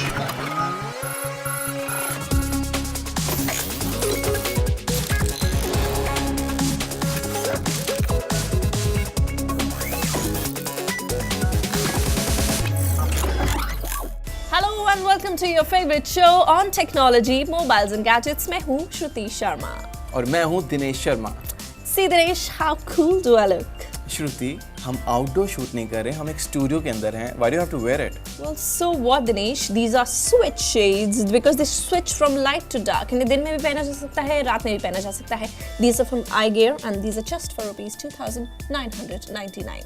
And welcome to your favorite show on technology, mobiles and gadgets. मैं हूँ श्रुति शर्मा और मैं हूँ Dinesh Sharma. See Dinesh, how cool do I look? श्रुति, हम आउटडोर शूट नहीं कर रहे, हम एक स्टूडियो के अंदर हैं. Why do you have to wear it? Well, so what, Dinesh? These are switch shades because they switch from light to dark. इन्हें दिन में भी पहना जा सकता है, रात में भी पहना जा सकता है. These are from iGear and these are just for rupees 2,999.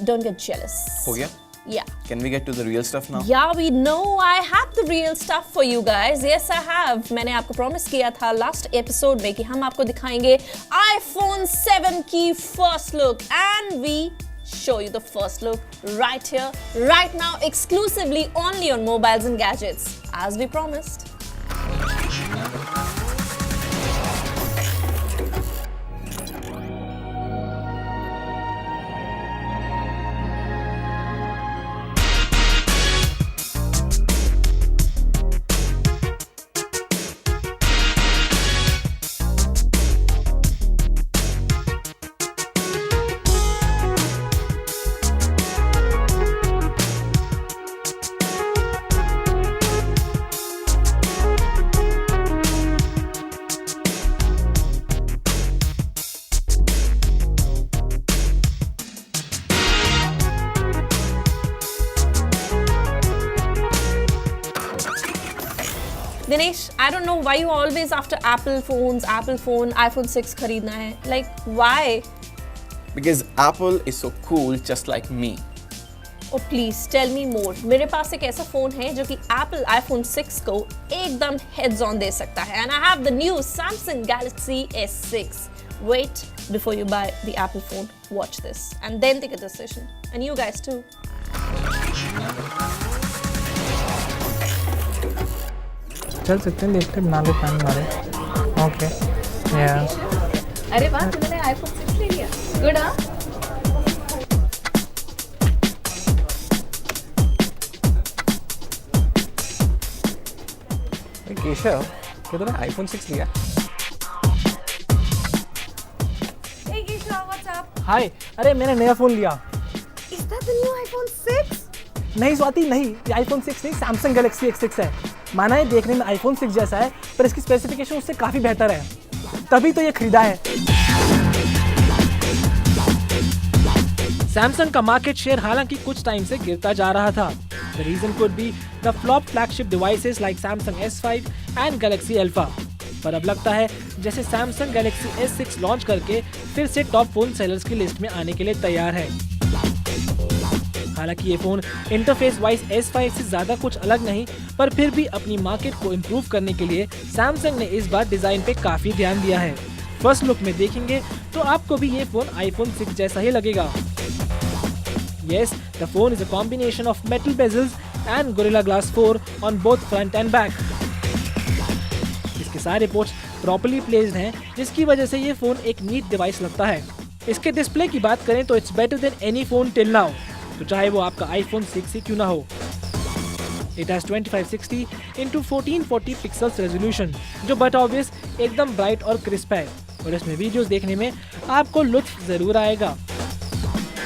Don't get jealous. हो गया? Yeah. Can we get to the real stuff now? Yeah, we know I have the real stuff for you guys. Yes, I have. मैंने आपको promise किया था last episode में कि हम आपको दिखाएंगे iPhone 7 की first look, and we show you the first look right here, right now, exclusively only on mobiles and gadgets, as we promised. Dinesh, I don't know why you always after Apple phones, Apple phone, iPhone 6 खरीदना है. Like, why? Because Apple is so cool, just like me. Oh, please tell me more. मेरे पास एक ऐसा phone है जो कि Apple iPhone 6 को एकदम heads on दे सकता है. And I have the new Samsung Galaxy S6. Wait before you buy the Apple phone. Watch this and then take a decision. And you guys too. चल सकते हैं, देखते बना ले प्लान हमारे. ओके या अरे वाह, तुमने iPhone 6 ले लिया. Good, हाँ? केशव, क्या तूने आईफोन 6 लिया? Hey Keshav, what's up? हाय, अरे मैंने नया फ़ोन लिया. Is that the new iPhone 6? नहीं स्वाति, नहीं, ये आईफोन 6 नहीं, सैमसंग गैलेक्सी S6 है. माना है देखने में आईफोन 6 जैसा है, पर इसकी स्पेसिफिकेशन उससे काफ़ी बेहतर है. तभी तो ये खरीदा है. सैमसंग का मार्केट शेयर हालांकि कुछ टाइम से गिरता जा रहा था. The reason could be the flop flagship devices like Samsung S5 and Galaxy Alpha. पर अब लगता है जैसे Samsung Galaxy S6 लॉन्च करके फिर से टॉप फोन सेलर्स की लिस्ट में आने के लिए तैयार है. हालांकि ये फोन इंटरफेस वाइज S5 से ज्यादा कुछ अलग नहीं, पर फिर भी अपनी मार्केट को इम्प्रूव करने के लिए सैमसंग ने इस बार डिजाइन पे काफी ध्यान दिया है. फर्स्ट लुक में देखेंगे तो आपको भी ये फोन iPhone 6 जैसा ही लगेगा. Yes, the phone is a combination of metal bezels and Gorilla Glass 4 on both front and back. इसके सारे पोर्ट्स प्रॉपर्ली प्लेस्ड हैं, जिसकी वजह से ये फोन एक नीट डिवाइस लगता है. इसके डिस्प्ले की बात करें तो it's better than any phone till now, तो चाहे वो आपका iPhone 6 ही क्यों ना हो. It has 2560 into 1440 pixels resolution, जो बट ऑब्वियस एकदम ब्राइट और क्रिस्प है, और इसमें वीडियोस देखने में आपको लुत्फ जरूर आएगा.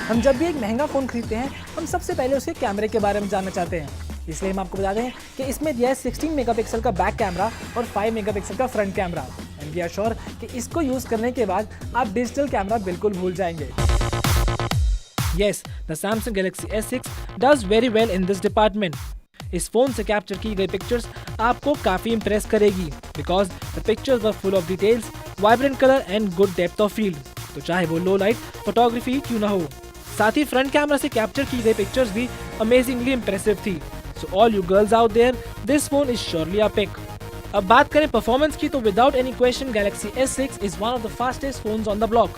हम जब भी एक महंगा फ़ोन खरीदते हैं, हम सबसे पहले उसके कैमरे के बारे में जानना चाहते हैं. इसलिए हम आपको बता दें कि इसमें दिया है 16 मेगापिक्सल का बैक कैमरा और 5 मेगापिक्सल का front camera. And we are sure कि इसको यूज़ करने के बाद आप डिजिटल कैमरा बिल्कुल भूल जाएंगे. Yes, the Samsung Galaxy S6 does very well in this department. इस फोन से कैप्चर की गई पिक्चर्स आपको काफी इम्प्रेस करेगी, because the pictures were full of details, vibrant color and good depth of field. तो चाहे वो लो लाइट फोटोग्राफी क्यों ना हो. साथ ही फ्रंट कैमरा से कैप्चर की गई पिक्चर्स भी अमेजिंगली इम्प्रेसिव थी. So all you girls out there, this phone is surely a pick. अब बात करें परफॉर्मेंस की तो without any question Galaxy S6 is one of the fastest phones on the block,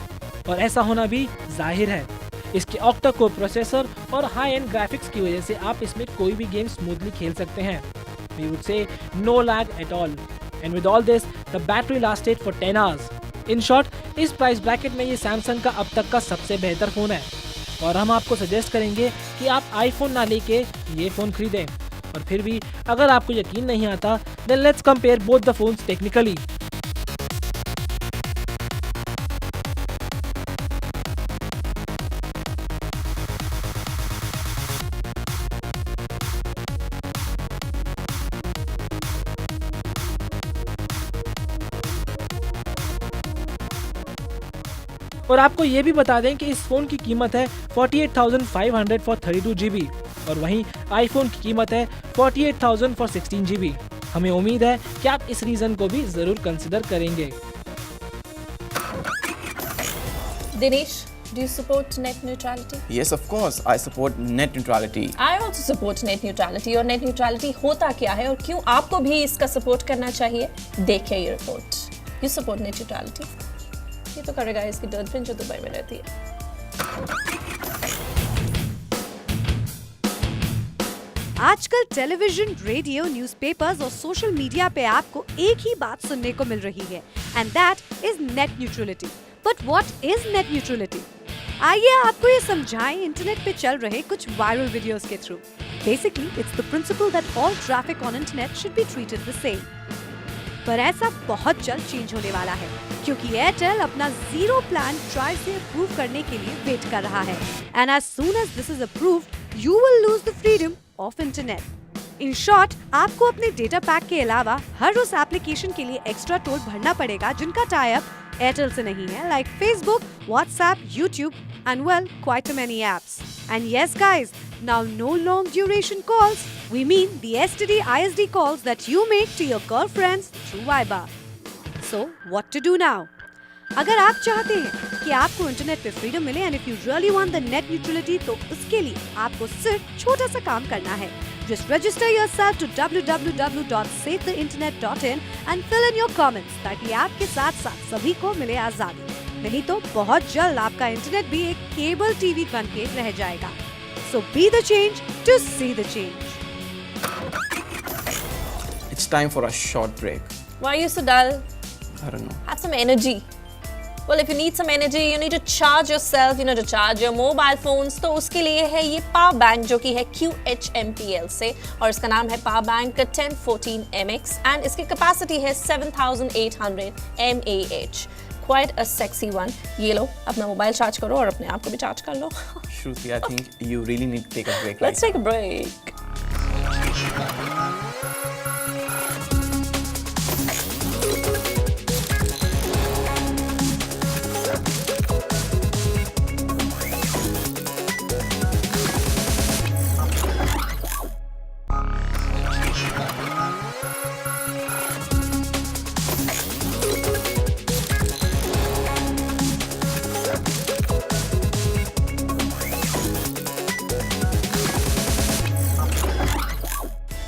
और ऐसा होना भी जाहिर है. इसके ऑक्टा कोर प्रोसेसर और हाई एंड ग्राफिक्स की वजह से आप इसमें कोई भी गेम स्मूथली खेल सकते हैं. We would say no lag at all, and with all this the battery lasted for 10 hours. In short, इस प्राइस ब्रैकेट में ये सैमसंग का अब तक का सबसे बेहतर फोन है, और हम आपको सजेस्ट करेंगे कि आप आईफोन ना लेके ये फोन खरीदें. और फिर भी अगर आपको यकीन नहीं आता, then let's compare both the phones technically. और आपको ये भी बता दें कि इस फोन की कीमत है 48,500 फॉर 32 GB और वहीं आईफोन की कीमत है 48,000 फॉर 16 GB। हमें उम्मीद है कि आप इस रीजन को भी जरूर कंसिडर करेंगे। Dinesh, do you support net neutrality? Yes, of course, I support net neutrality. I also support net neutrality। और net neutrality होता क्या है और क्यों आपको भी इसका सपोर्ट करना चाहिए, देखिए ये report. You support net neutrality? ये तो करेगा इसकी गर्लफ्रेंड जो दुबई में रहती है। आजकल टेलीविजन, रेडियो, न्यूज़पेपर्स और सोशल मीडिया पे आपको एक ही बात सुनने को मिल रही है, and that is net neutrality. But what is net neutrality? आइए आपको ये समझाएं इंटरनेट पे चल रहे कुछ वायरल वीडियोस के through. Basically it's the principal that all traffic on internet should be treated the same. पर ऐसा बहुत जल्द चेंज होने वाला है, क्योंकि एयरटेल अपना जीरो प्लान ट्राई से अप्रूव करने के लिए वेट कर रहा है, and as soon as this is approved you will lose the freedom of internet. In short, आपको अपने डेटा पैक के अलावा हर उस एप्लीकेशन के लिए एक्स्ट्रा टोल भरना पड़ेगा जिनका टाई अप एयरटेल से नहीं है, like Facebook, WhatsApp, YouTube and well, quite a many apps. And yes guys, now no long duration calls, we mean the STD ISD calls that you make to your girlfriends through Viber. So what to do now? अगर आप चाहते हैं कि आपको internet पे freedom मिले and if you really want the net neutrality, तो उसके लिए आपको सिर्फ छोटा सा काम करना है। Just register yourself to www.savetheinternet.in and fill in your comments ताकि आपके साथ साथ सभी को मिले आजादी। नहीं तो बहुत जल्द आपका इंटरनेट भी एक केबल टीवी बन के रह जाएगा। So be the change to see the change. It's time for a short break. Why are you so dull? I don't know. Have some energy. Well, if you need some energy, you need to charge yourself, you know, to charge your mobile phones. तो उसके लिए है ये power bank जो कि है QHMPL से और इसका नाम है पावर बैंक 1014 MX and इसकी कैपेसिटी है 7800 mAh. Quite a sexy one. ये लो अपना मोबाइल चार्ज करो और अपने आप को भी चार्ज कर लो। Shruti, I think you really need to take a break. Let's take a break.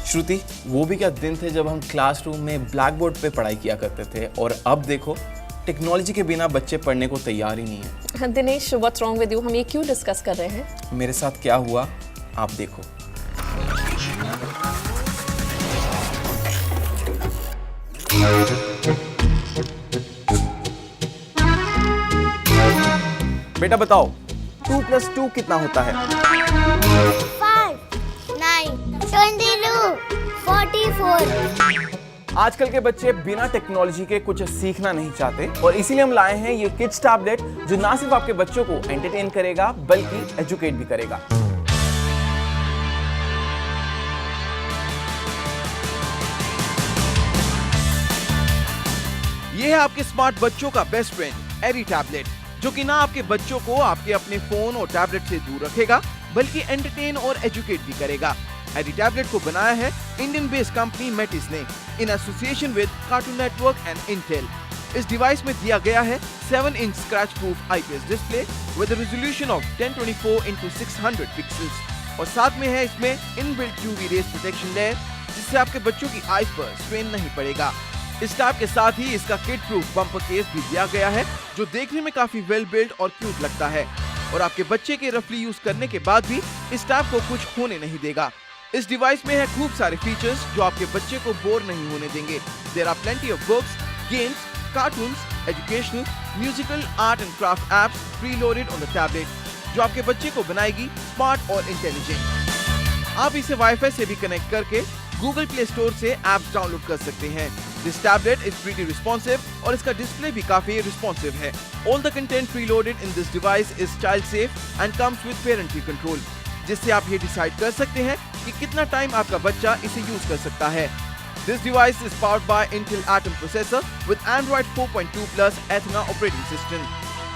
श्रुति, वो भी क्या दिन थे जब हम क्लासरूम में ब्लैक बोर्ड पे पढ़ाई किया करते थे और अब देखो टेक्नोलॉजी के बिना बच्चे पढ़ने को तैयार ही नहीं है। Dinesh, what's wrong with you? हम ये क्यों डिस्कस कर रहे हैं? मेरे साथ क्या हुआ आप देखो। बेटा बताओ 2 + 2 कितना होता है? 5, 9, 22, 44। आजकल के बच्चे बिना टेक्नोलॉजी के कुछ सीखना नहीं चाहते और इसीलिए हम लाए हैं ये किड्स टैबलेट जो ना सिर्फ आपके बच्चों को एंटरटेन करेगा बल्कि एजुकेट भी करेगा। ये है आपके स्मार्ट बच्चों का बेस्ट फ्रेंड एरी टैबलेट, जो कि ना आपके बच्चों को आपके अपने फोन और टैबलेट से दूर रखेगा बल्कि एंटरटेन और एजुकेट भी करेगा। एरी टैबलेट को बनाया है इंडियन बेस्ड कंपनी मेटिस ने in association with cartoon network and Intel. इस डिवाइस में दिया गया है 7-inch scratch proof IPS display with resolution of 1024x600 pixels और साथ में है इसमें inbuilt UV rays protection layer जिससे आपके बच्चों की आईज पर स्ट्रेन नहीं पड़ेगा। इस टैब के साथ ही इसका किड प्रूफ बम्पर केस भी दिया गया है जो देखने में काफी वेल बिल्ड और क्यूट लगता है और आपके बच्चे के रफली यूज करने के बाद भी इस टैब को कुछ होने नहीं देगा। इस डिवाइस में है खूब सारे फीचर्स जो आपके बच्चे को बोर नहीं होने देंगे। There are plenty of books, games, cartoons, educational, musical, art and craft apps preloaded on the tablet जो आपके बच्चे को बनाएगी स्मार्ट और इंटेलिजेंट। आप इसे वाईफाई से भी कनेक्ट करके गूगल प्ले स्टोर से ऐप्स डाउनलोड कर सकते हैं। This tablet is pretty responsive और इसका डिस्प्ले भी काफी रिस्पॉन्सिव है। All the content preloaded in this device is child safe and comes with parental control, जिससे आप ये डिसाइड कर सकते हैं कि कितना टाइम आपका बच्चा इसे यूज कर सकता है। This device is powered by Intel Atom processor with Android 4.2 Plus Athena operating system.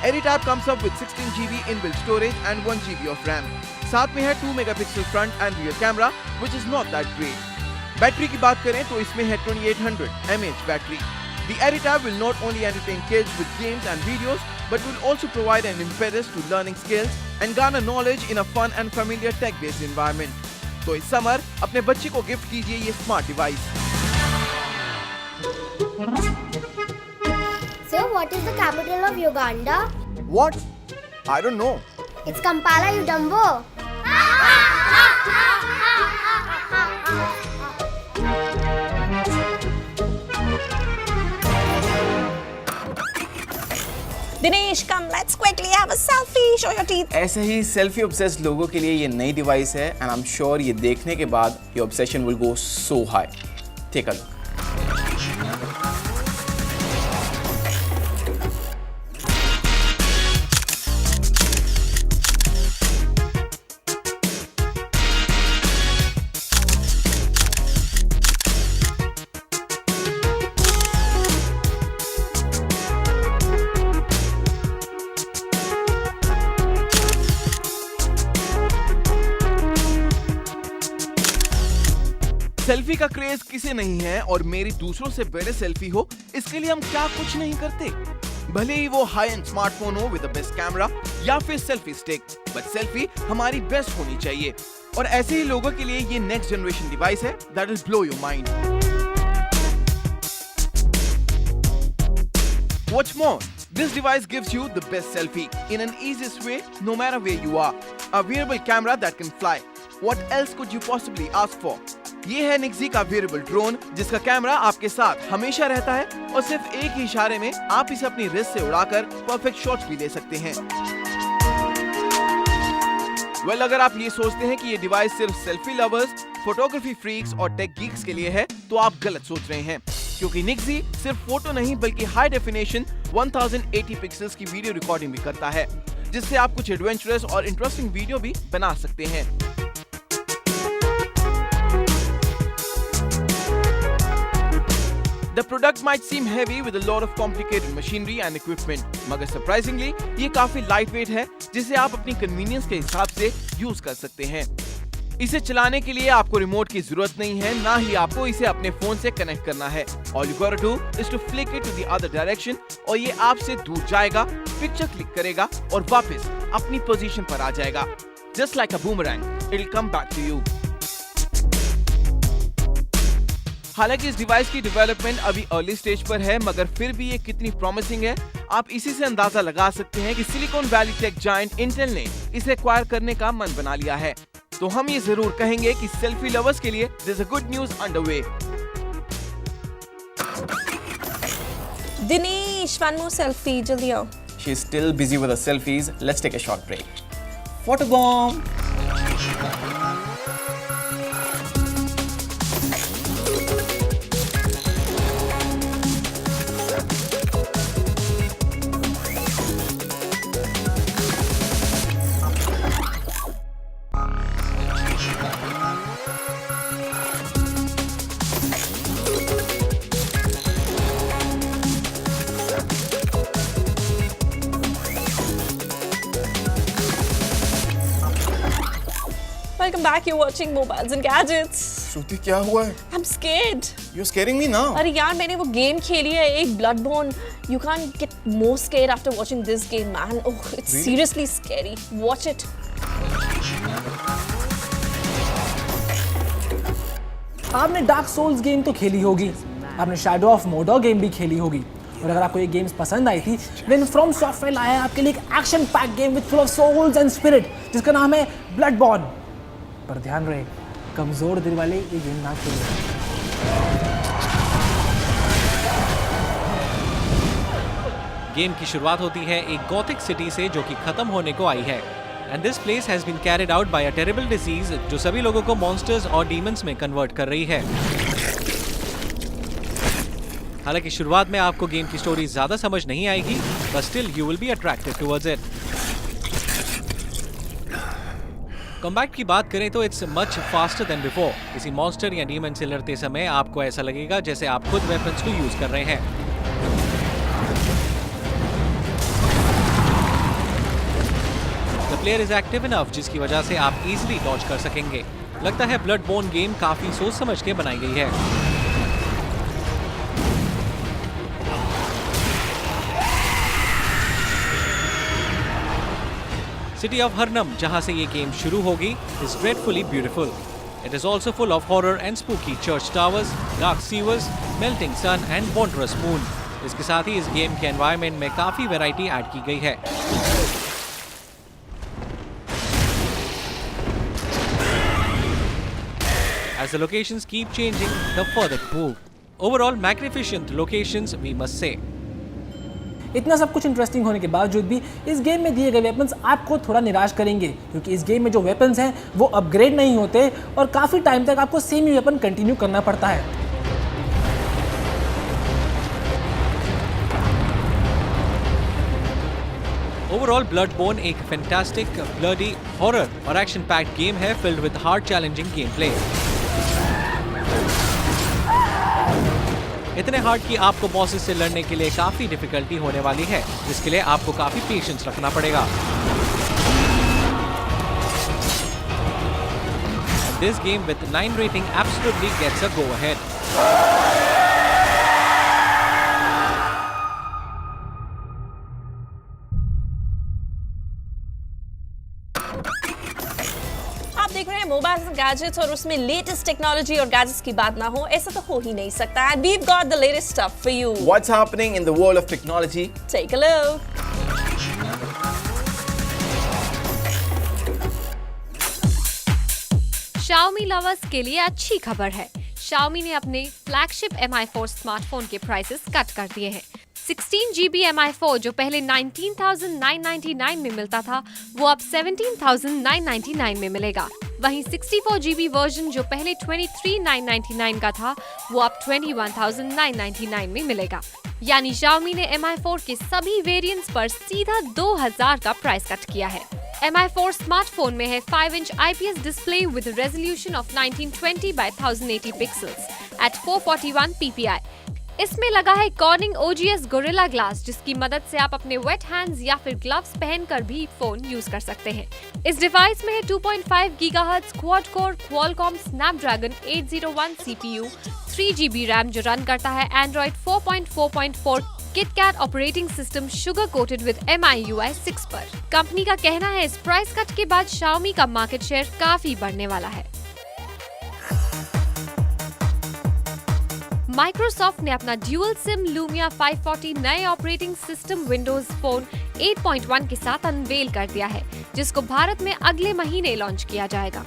AirTab comes up with 16GB inbuilt storage and 1GB of RAM. साथ में है 2 megapixel front and rear camera, which is not that great. Battery की बात करें तो इसमें है 2800 mAh battery. The AirTab will not only entertain kids with games and videos, but will also provide an impetus to learning skills and garner knowledge in a fun and familiar tech-based environment. तो इस summer अपने बच्चे को gift कीजिए ये smart device. So, what is the capital of Uganda? What? I don't know. It's Kampala, you dumbo. Dinesh, come, let's quickly have a selfie. Show your teeth. ऐसे ही selfie obsessed लोगों के लिए ये नई डिवाइस है and I am sure ये देखने के बाद your obsession will go so high. Take a look. Selfie का क्रेज किसे नहीं है और मेरी दूसरों से बड़े सेल्फी हो, इसके लिए हम क्या कुछ नहीं करते। भले ही वो हाई एंड स्मार्टफोन हो विद द बेस्ट कैमरा या फिर सेल्फी स्टिक, बट सेल्फी हमारी बेस्ट होनी चाहिए। और ऐसे ही लोगों के लिए ये नेक्स्ट जनरेशन डिवाइस है that will blow your mind. What's more, this device gives you the best selfie in an easiest way no matter where you are. A wearable camera that can fly. What else could you possibly ask for? ये है निक्जी का variable drone जिसका camera आपके साथ हमेशा रहता है और सिर्फ एक ही इशारे में आप इसे अपनी रिस्ट से उड़ाकर परफेक्ट शॉट्स भी ले सकते हैं। वेल, अगर आप ये सोचते हैं कि ये डिवाइस सिर्फ सेल्फी लवर्स, फोटोग्राफी फ्रीक्स और टेक गीक्स के लिए है तो आप गलत सोच रहे हैं, क्योंकि निक्जी सिर्फ फोटो नहीं बल्कि हाई डेफिनेशन 1080 पिक्सेल्स की वीडियो रिकॉर्डिंग भी करता है, जिससे आप कुछ एडवेंचरस और इंटरेस्टिंग वीडियो भी बना सकते हैं। The product might seem heavy with a lot of complicated machinery and equipment, मगर surprisingly ये काफी lightweight है जिसे आप अपनी convenience के हिसाब से यूज कर सकते हैं। इसे चलाने के लिए आपको रिमोट की जरूरत नहीं है, ना ही आपको इसे अपने फोन से कनेक्ट करना है। All you gotta do is to flick it to the other direction और ये आपसे दूर जाएगा, पिक्चर क्लिक करेगा और वापस अपनी पोजीशन पर आ जाएगा। Just like a boomerang, it'll come back to you. हालांकि इस डिवाइस की डेवलपमेंट अभी अर्ली स्टेज पर है, मगर फिर भी ये कितनी प्रॉमिसिंग है आप इसी से अंदाजा लगा सकते हैं कि silicon valley tech giant Intel ने इसे एक्वायर करने का मन बना लिया है। तो हम ये जरूर कहेंगे कि सेल्फी लवर्स के लिए there is a good news underway. Dinesh, one more selfie, जल्दी आओ। She is still busy with her selfies. Let's take a short break. Photo bomb. Welcome back. You're watching Mobiles and Gadgets. श्रुति क्या हुआ है? I'm scared. You're scaring me now. अरे यार मैंने वो game खेली है एक Bloodborne. You can't get more scared after watching this game, man. Oh, it's Really? seriously scary. Watch it. आपने डार्क सोल्स गेम तो खेली होगी, आपने शैडो ऑफ मोर्डर गेम भी खेली होगी, और अगर आपको ये गेम्स पसंद आई थी, देन फ्रॉम सॉफ्टवेयर लाया है आपके लिए एक action pack game with full of souls and spirit जिसका नाम है ब्लडबॉर्न। पर ध्यान रहे, कमजोर दिल वाले ये गेम ना खेलें। गेम की शुरुआत होती है एक गॉथिक सिटी से जो कि खत्म होने को आई है। And this place has been carried out by a terrible disease जो सभी लोगों को monsters और demons में convert कर रही है। हालांकि शुरुआत में आपको गेम की स्टोरी ज्यादा समझ नहीं आएगी, but still you will be attracted towards it. Combat की बात करें तो it's much faster than before. किसी मॉन्स्टर या डीमन से लड़ते समय आपको ऐसा लगेगा जैसे आप खुद वेपन्स को यूज कर रहे हैं। The player is active enough जिसकी वजह से आप इजीली डॉज कर सकेंगे। लगता है ब्लडबोर्न गेम काफी सोच समझ के बनाई गई है। City of Harnam, जहां से ये गेम शुरू होगी, is dreadfully beautiful. It is also full of horror and spooky church towers, dark sewers, melting sun and wondrous moon. इसके साथ ही इस गेम के एनवायरनमेंट में काफी वैरायटी ऐड की गई है। As the locations keep changing, the further to move. Overall, magnificent locations, we must say. इतना सब कुछ इंटरेस्टिंग होने के बावजूद भी इस गेम में दिए गए वेपन्स आपको थोड़ा निराश करेंगे, क्योंकि इस गेम में जो वेपन्स हैं वो अपग्रेड नहीं होते और काफ़ी टाइम तक आपको सेम ही वेपन कंटिन्यू करना पड़ता है। ओवरऑल ब्लडबोर्न एक फैंटास्टिक, ब्लडी, हॉरर और एक्शन पैक्ड गेम है filled with hard challenging game play. इतने हार्ड कि आपको बॉसेस से लड़ने के लिए काफी डिफिकल्टी होने वाली है, जिसके लिए आपको काफी पेशेंस रखना पड़ेगा। This game with 9 rating absolutely gets a go ahead. देख रहे हैं मोबाइल गैजेट्स और उसमें लेटेस्ट टेक्नोलॉजी और गैजेट्स की बात ना हो, ऐसा तो हो ही नहीं सकता। And we've got the latest stuff for you. What's happening in the world of technology? Take a look. Xiaomi lovers के लिए अच्छी खबर है। Xiaomi ने अपने फ्लैगशिप Mi4 स्मार्टफोन के प्राइसेस कट कर दिए हैं। 16GB Mi4 जो पहले 19,999 में मिलता था, वो अब 17,999 में मिलेगा। वहीं 64GB वर्जन जो पहले 23,999 का था, वो अब 21,999 में मिलेगा। यानी Xiaomi ने Mi4 के सभी वेरिएंट्स पर सीधा 2,000 का प्राइस कट किया है। Mi4 स्मार्टफोन में है 5-inch IPS display with resolution of 1920 by 1080 pixels at 441 ppi। इसमें लगा है कॉर्निंग OGS गोरिल्ला ग्लास, जिसकी मदद से आप अपने वेट हैंड्स या फिर ग्लव्स पहनकर भी फोन यूज कर सकते हैं। इस डिवाइस में है 2.5 gigahertz quad core Qualcomm Snapdragon 801 CPU, 3GB RAM जो रन करता है Android 4.4.4 KitKat operating system sugar coated with MIUI 6 पर। कंपनी का कहना है इस प्राइस कट के बाद Xiaomi का मार्केट शेयर काफी बढ़ने वाला है। माइक्रोसॉफ्ट ने अपना ड्यूल सिम Lumia 540 नए ऑपरेटिंग सिस्टम विंडोज फोन 8.1 के साथ अनवेल कर दिया है, जिसको भारत में अगले महीने लॉन्च किया जाएगा।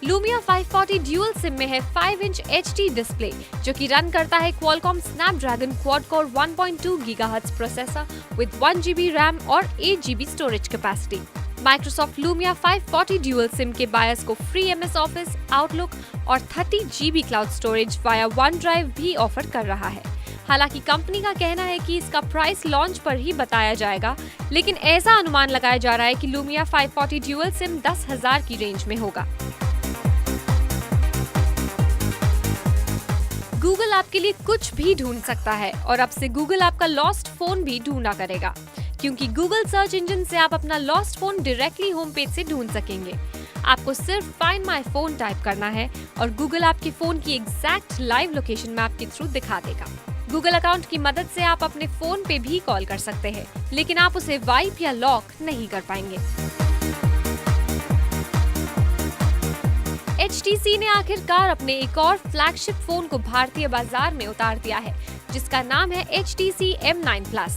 Lumia 540 ड्यूल सिम में है 5-inch HD डिस्प्ले जो कि रन करता है Qualcomm Snapdragon Quad Core 1.2 GHz processor with 1GB RAM और 8GB storage capacity. Microsoft Lumia 540 dual SIM के बायर्स को फ्री MS ऑफिस, आउटलुक और 30GB cloud storage via OneDrive भी ऑफर कर रहा है। हालांकि कंपनी का कहना है कि इसका प्राइस लॉन्च पर ही बताया जाएगा, लेकिन ऐसा अनुमान लगाया जा रहा है कि Lumia 540 ड्यूल सिम 10,000 की रेंज में होगा। गूगल आपके लिए कुछ भी ढूंढ सकता है और अब से गूगल आपका लॉस्ट फोन भी ढूंढा करेगा, क्योंकि गूगल सर्च इंजन से आप अपना lost phone directly home page से ढूंढ सकेंगे। आपको सिर्फ फाइंड माय फोन टाइप करना है और गूगल आपके फोन की एग्जैक्ट लाइव लोकेशन मैप के थ्रू दिखा देगा। गूगल अकाउंट की मदद से आप अपने फोन पे भी कॉल कर सकते हैं, लेकिन आप उसे वाइप या लॉक नहीं कर पाएंगे। HTC ने आखिरकार अपने एक और फ्लैगशिप फोन को भारतीय बाजार में उतार दिया है, जिसका नाम है HTC M9 Plus।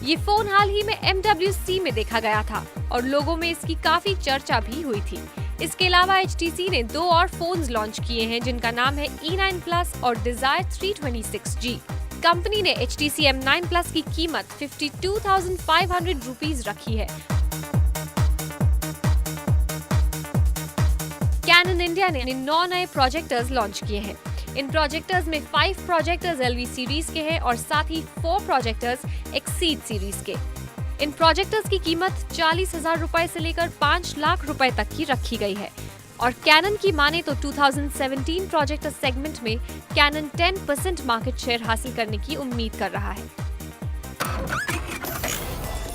ये फोन हाल ही में MWC में देखा गया था और लोगों में इसकी काफी चर्चा भी हुई थी। इसके अलावा HTC ने 2 और फोन्स लॉन्च किए हैं, जिनका नाम है E9 Plus और Desire 326G। कंपनी ने HTC M9 Plus की कीमत 52,500 रुपीज रखी है। कैनन इंडिया ने 9 नए प्रोजेक्टर्स लॉन्च किए हैं। इन प्रोजेक्टर्स में 5 प्रोजेक्टर्स LV सीरीज के हैं और साथ ही 4 प्रोजेक्टर्स एक्सीड सीरीज के। इन प्रोजेक्टर्स की कीमत 40,000 रुपए से लेकर 5 लाख रुपए तक की रखी गई है और कैनन की माने तो 2017 प्रोजेक्टर सेगमेंट में कैनन 10% मार्केट शेयर हासिल करने की उम्मीद कर रहा है।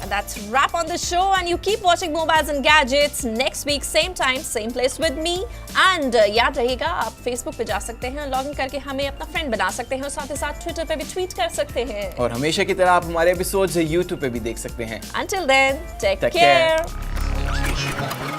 And that's wrap on the show, and you keep watching Mobiles and Gadgets. Next week, same time, same place with me. And याद रहेगा, आप Facebook पे जा सकते हैं, लॉगिन करके हमें अपना फ्रेंड बना सकते हैं और साथ ही साथ Twitter पे भी ट्वीट कर सकते हैं। और हमेशा की तरह आप हमारे एपिसोड्स YouTube पे भी देख सकते हैं। Until then, take care.